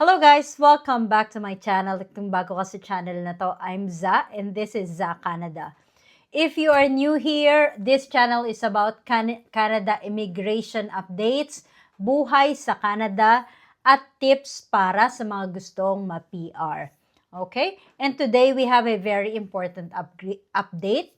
Hello guys! Welcome back to my channel. Kung bago ka sa channel na to, I'm Za and this is Za Canada. If you are new here, this channel is about Canada immigration updates, buhay sa Canada, at tips para sa mga gustong ma-PR. Okay? And today we have a very important update.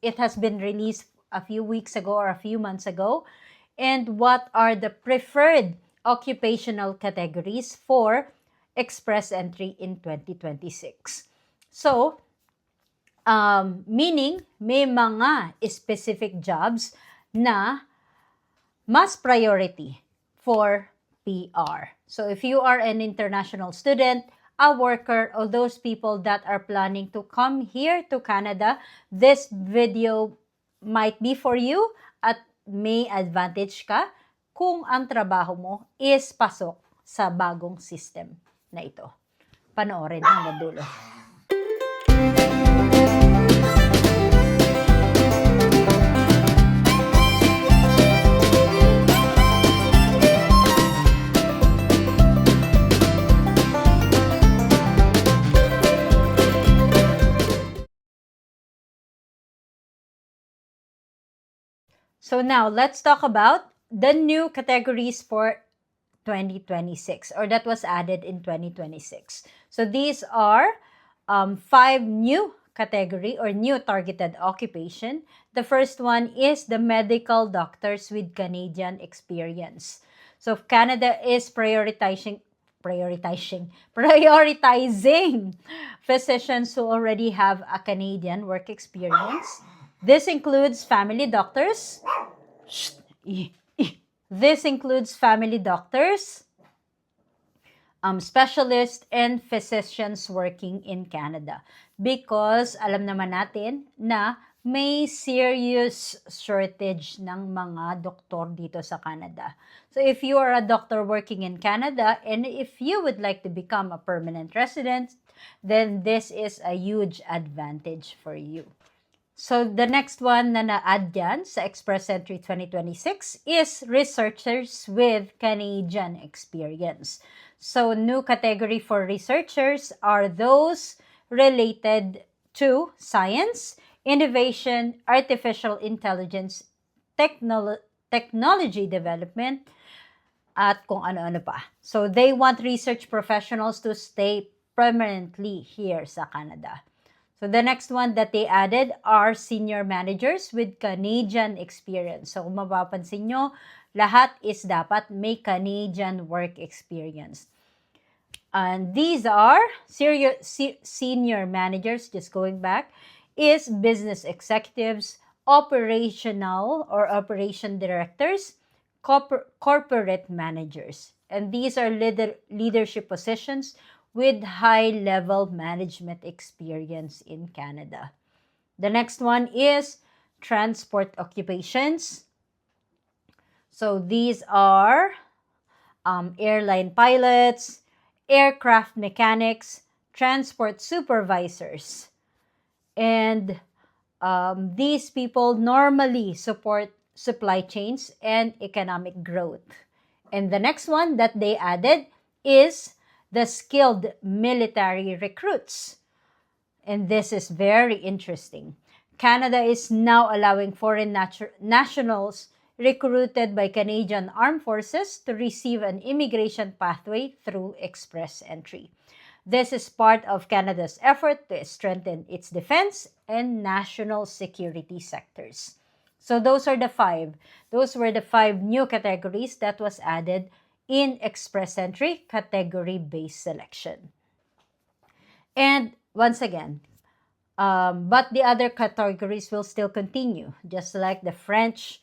It has been released a few weeks ago or a few months ago. And what are the preferred occupational categories for express entry in 2026? So, meaning may mga specific jobs na mas priority for PR. So if you are an international student, a worker, or those people that are planning to come here to Canada, this video might be for you at may advantage ka kung ang trabaho mo is pasok sa bagong system na ito. Panoorin hanggang dulo. So now, let's talk about the new categories for 2026, or that was added in 2026. So these are 5 new category or new targeted occupation. The first one is the medical doctors with Canadian experience. So Canada is prioritizing physicians who already have a Canadian work experience. This includes family doctors. This includes family doctors, specialists, and physicians working in Canada. Because alam naman natin na may serious shortage ng mga doktor dito sa Canada. So if you are a doctor working in Canada and if you would like to become a permanent resident, then this is a huge advantage for you. So the next one na na-add dyan sa Express Entry 2026 is researchers with Canadian experience. So new category for researchers are those related to science, innovation, artificial intelligence, technology development, at kung ano-ano pa. So they want research professionals to stay permanently here sa Canada. So the next one that they added are senior managers with Canadian experience. So kung mapapansin nyo, lahat is dapat may Canadian work experience. And these are senior managers, just going back, is business executives, operational or operation directors, corporate managers. And these are leadership positions with high-level management experience in Canada. The next one is transport occupations. So these are airline pilots, aircraft mechanics, transport supervisors. And these people normally support supply chains and economic growth. And the next one that they added is the skilled military recruits. And this is very interesting. Canada is now allowing foreign nationals recruited by Canadian Armed Forces to receive an immigration pathway through express entry. This is part of Canada's effort to strengthen its defense and national security sectors. So those are the 5. Those were the 5 new categories that was added in express entry category-based selection. And once again, but the other categories will still continue. Just like the French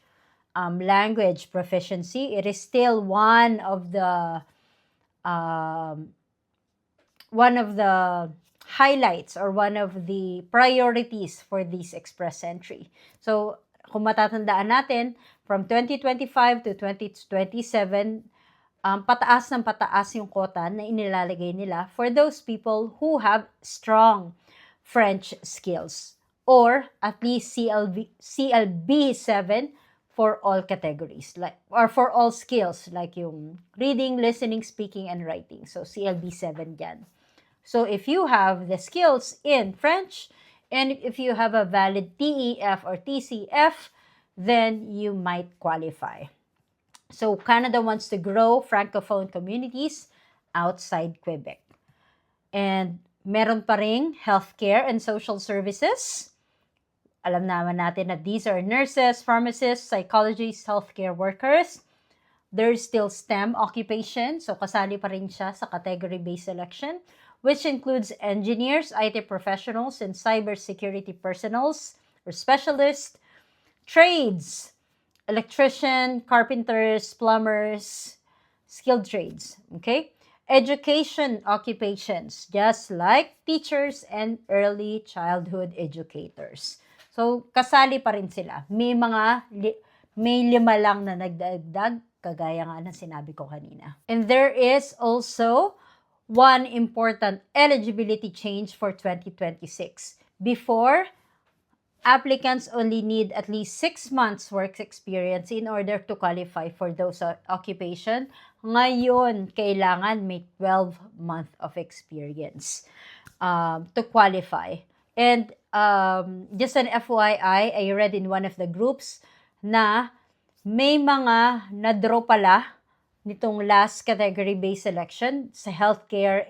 language proficiency, it is still one of the highlights or one of the priorities for this express entry. So kung matatandaan natin, from 2025 to 2027, pataas ng pataas yung quota na inilalagay nila for those people who have strong French skills or at least CLB 7 for all categories, like, or for all skills, like yung reading, listening, speaking, and writing. So, CLB 7 yan. So, if you have the skills in French, and if you have a valid TEF or TCF, then you might qualify. So, Canada wants to grow Francophone communities outside Quebec. And meron pa ring healthcare and social services. Alam naman natin that these are nurses, pharmacists, psychologists, healthcare workers. There's still STEM occupation, so kasali pa rin siya sa category-based selection, which includes engineers, IT professionals, and cybersecurity personnels or specialists, trades, electrician, carpenters, plumbers, skilled trades, okay? Education occupations, just like teachers and early childhood educators. So, kasali pa rin sila. May 5 lang na nagdagdag, kagaya nga na sinabi ko kanina. And there is also one important eligibility change for 2026. Before, applicants only need at least 6 months work experience in order to qualify for those occupation. Ngayon, kailangan may 12 month of experience to qualify. And just an FYI, I read in one of the groups na may mga na-draw pala nitong last category-based selection sa healthcare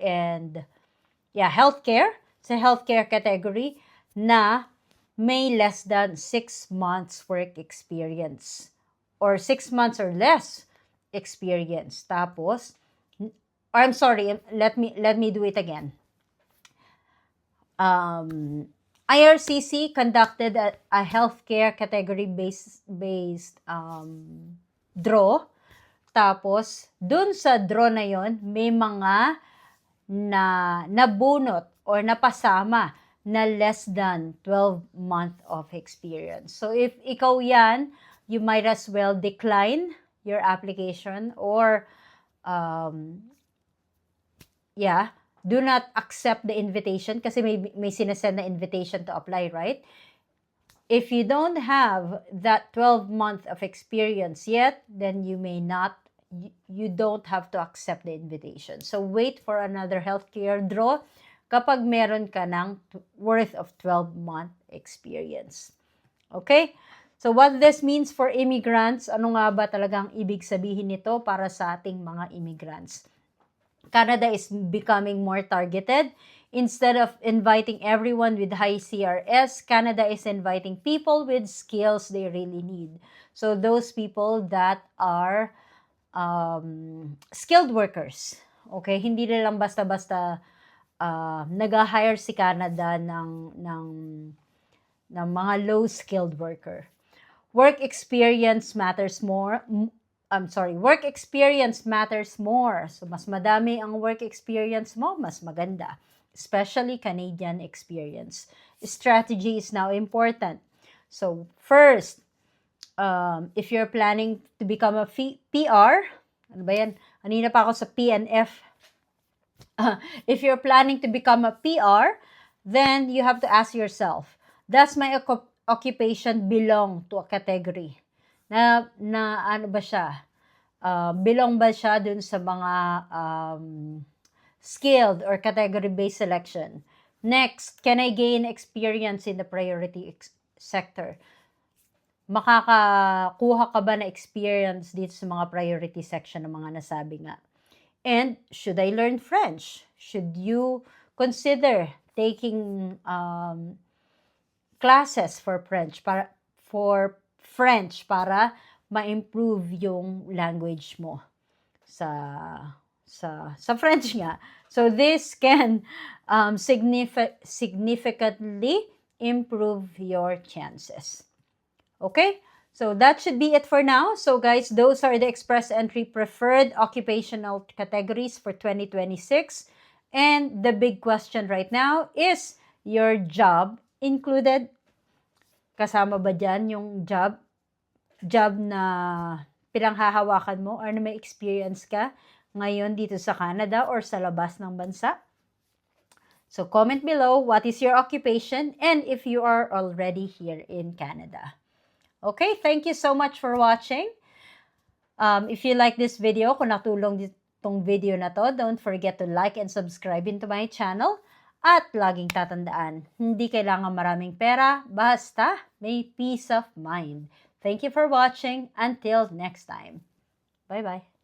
sa healthcare category na may less than 6 months work experience or 6 months or less experience. Tapos, I'm sorry, let me do it again. IRCC conducted a healthcare category-based draw. Tapos, dun sa draw na yon, may mga nabunot or napasama na less than 12 month of experience. So, if ikaw yan, you might as well decline your application or do not accept the invitation kasi may sinasend na invitation to apply, right? If you don't have that 12 month of experience yet, then you don't have to accept the invitation. So wait for another healthcare draw kapag meron ka ng worth of 12 month experience. Okay? So what this means for immigrants, ano nga ba talagang ibig sabihin nito para sa ating mga immigrants? Canada is becoming more targeted. Instead of inviting everyone with high CRS, Canada is inviting people with skills they really need. So those people that are skilled workers. Okay? Hindi na lang basta-basta nag-hire si Canada ng mga low-skilled worker. Work experience matters more. Work experience matters more. So, mas madami ang work experience mo, mas maganda. Especially Canadian experience. Strategy is now important. So, first, if you're planning to become a PR, ano ba yan? Kanina pa ako sa PNF. If you're planning to become a PR, then you have to ask yourself, does my occupation belong to a category? Na ano ba siya? Belong ba siya dun sa mga skilled or category-based selection? Next, can I gain experience in the priority sector? Makakakuha ka ba na experience dito sa mga priority section ng mga nasabi nga? And should I learn French? Should you consider taking classes for French para ma-improve yung language mo sa French nga. So this can significantly improve your chances. Okay? So that should be it for now. So guys, those are the express entry preferred occupational categories for 2026. And the big question right now is your job included? Kasama ba dyan yung job na pinanghahawakan mo or na may experience ka ngayon dito sa Canada or sa labas ng bansa? So comment below what is your occupation and if you are already here in Canada. Okay, thank you so much for watching. If you like this video, kung natulong itong video na to, don't forget to like and subscribe into my channel. At laging tatandaan, hindi kailangan maraming pera, basta may peace of mind. Thank you for watching. Until next time. Bye-bye.